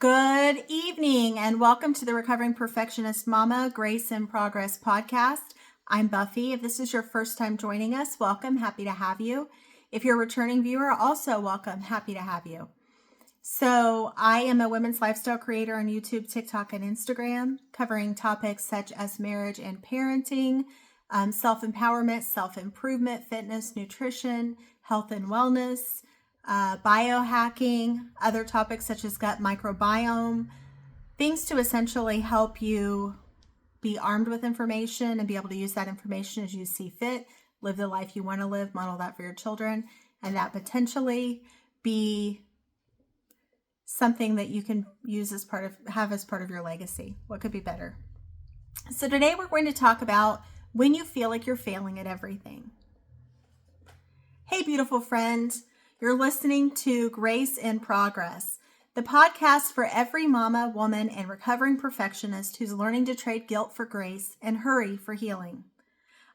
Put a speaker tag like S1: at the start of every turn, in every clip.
S1: Good evening and welcome to the Recovering Perfectionist Mama Grace in Progress podcast. I'm Buffy. If this is your first time joining us, welcome. Happy to have you. If you're a returning viewer, also welcome. Happy to have you. So I am a women's lifestyle creator on YouTube, TikTok, and Instagram, covering topics such as marriage and parenting, self-empowerment, self-improvement, fitness, nutrition, health and wellness, biohacking, other topics such as gut microbiome, things to essentially help you be armed with information and be able to use that information as you see fit, live the life you want to live, model that for your children, and that potentially be something that you can use as part of your legacy. What could be better? So today we're going to talk about when you feel like you're failing at everything. Hey, beautiful friend. You're listening to Grace in Progress, the podcast for every mama, woman, and recovering perfectionist who's learning to trade guilt for grace and hurry for healing.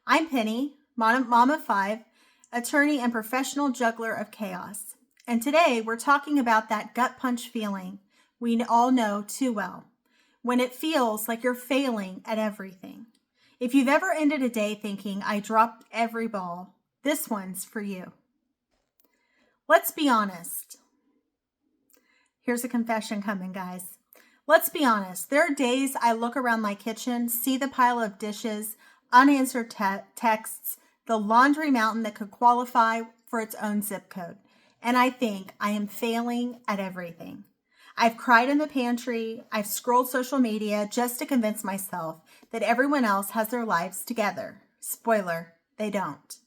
S1: I'm Penny, mom of 5, attorney and professional juggler of chaos. And today we're talking about that gut punch feeling we all know too well, when it feels like you're failing at everything. If you've ever ended a day thinking, I dropped every ball, this one's for you. Let's be honest. Here's a confession coming, guys. Let's be honest. There are days I look around my kitchen, see the pile of dishes, unanswered texts, the laundry mountain that could qualify for its own zip code, and I think I am failing at everything. I've cried in the pantry. I've scrolled social media just to convince myself that everyone else has their lives together. Spoiler, they don't.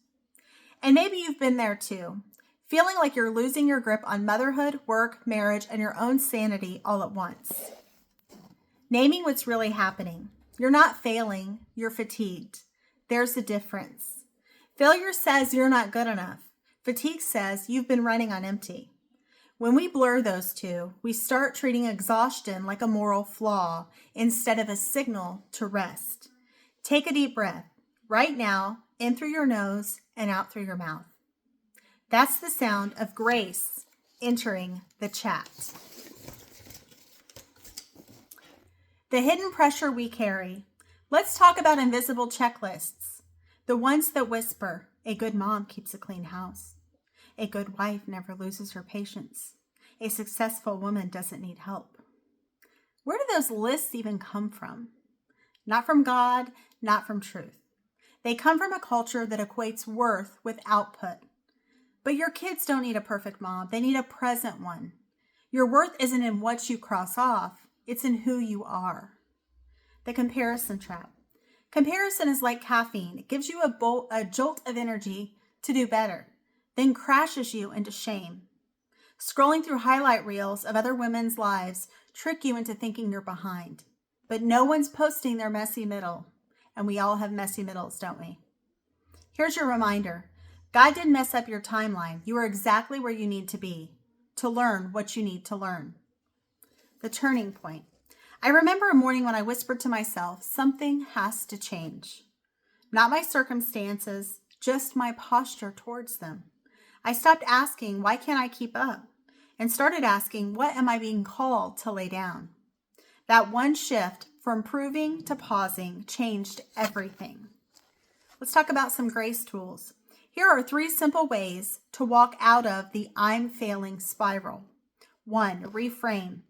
S1: And maybe you've been there too. Feeling like you're losing your grip on motherhood, work, marriage, and your own sanity all at once. Naming what's really happening. You're not failing, you're fatigued. There's a difference. Failure says you're not good enough. Fatigue says you've been running on empty. When we blur those two, we start treating exhaustion like a moral flaw instead of a signal to rest. Take a deep breath right now, in through your nose and out through your mouth. That's the sound of Grace entering the chat. The hidden pressure we carry. Let's talk about invisible checklists. The ones that whisper, a good mom keeps a clean house. A good wife never loses her patience. A successful woman doesn't need help. Where do those lists even come from? Not from God, not from truth. They come from a culture that equates worth with output. But your kids don't need a perfect mom. They need a present one. Your worth isn't in what you cross off. It's in who you are. The comparison trap. Comparison is like caffeine. It gives you a jolt of energy to do better, then crashes you into shame. Scrolling through highlight reels of other women's lives trick you into thinking you're behind. But no one's posting their messy middle. And we all have messy middles, don't we? Here's your reminder. God didn't mess up your timeline. You are exactly where you need to be to learn what you need to learn. The turning point. I remember a morning when I whispered to myself, something has to change. Not my circumstances, just my posture towards them. I stopped asking, why can't I keep up? And started asking, what am I being called to lay down? That one shift from proving to pausing changed everything. Let's talk about some grace tools. Here are 3 simple ways to walk out of the I'm failing spiral. 1, reframe.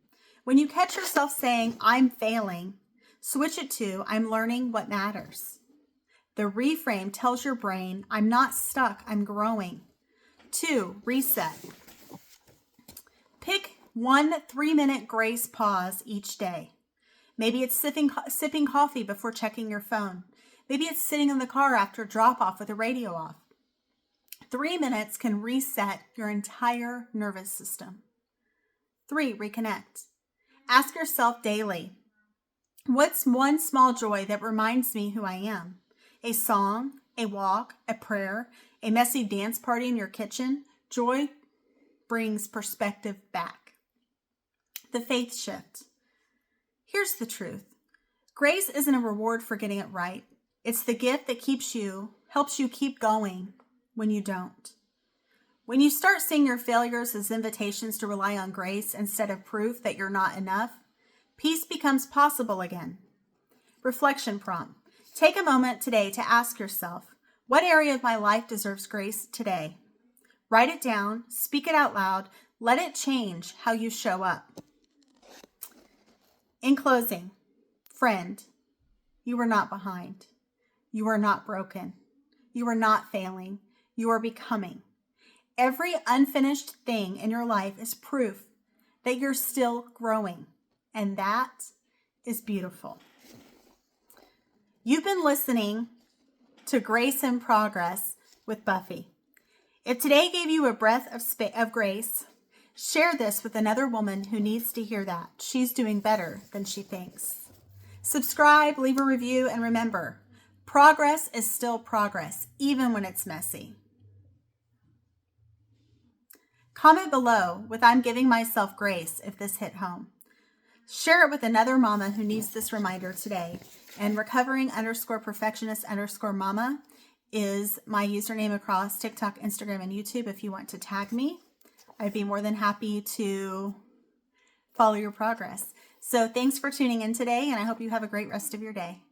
S1: When you catch yourself saying, I'm failing, switch it to, I'm learning what matters. The reframe tells your brain, I'm not stuck, I'm growing. 2, reset. Pick 1 3-minute grace pause each day. Maybe it's sipping coffee before checking your phone. Maybe it's sitting in the car after drop-off with the radio off. 3 minutes can reset your entire nervous system. 3, reconnect. Ask yourself daily, what's one small joy that reminds me who I am? A song, a walk, a prayer, a messy dance party in your kitchen? Joy brings perspective back. The faith shift. Here's the truth. Grace isn't a reward for getting it right. It's the gift that helps you keep going when you don't. When you start seeing your failures as invitations to rely on grace instead of proof that you're not enough, peace becomes possible again. Reflection prompt. Take a moment today to ask yourself, what area of my life deserves grace today? Write it down, speak it out loud, let it change how you show up. In closing, friend, you are not behind. You are not broken. You are not failing. You are becoming. Every unfinished thing in your life is proof that you're still growing, and that is beautiful. You've been listening to Grace in Progress with Buffy. If today gave you a breath of grace, share this with another woman who needs to hear that. She's doing better than she thinks. Subscribe, leave a review, and remember, progress is still progress, even when it's messy. Comment below with I'm giving myself grace if this hit home. Share it with another mama who needs this reminder today. And recovering_perfectionist_mama is my username across TikTok, Instagram, and YouTube if you want to tag me. I'd be more than happy to follow your progress. So thanks for tuning in today, and I hope you have a great rest of your day.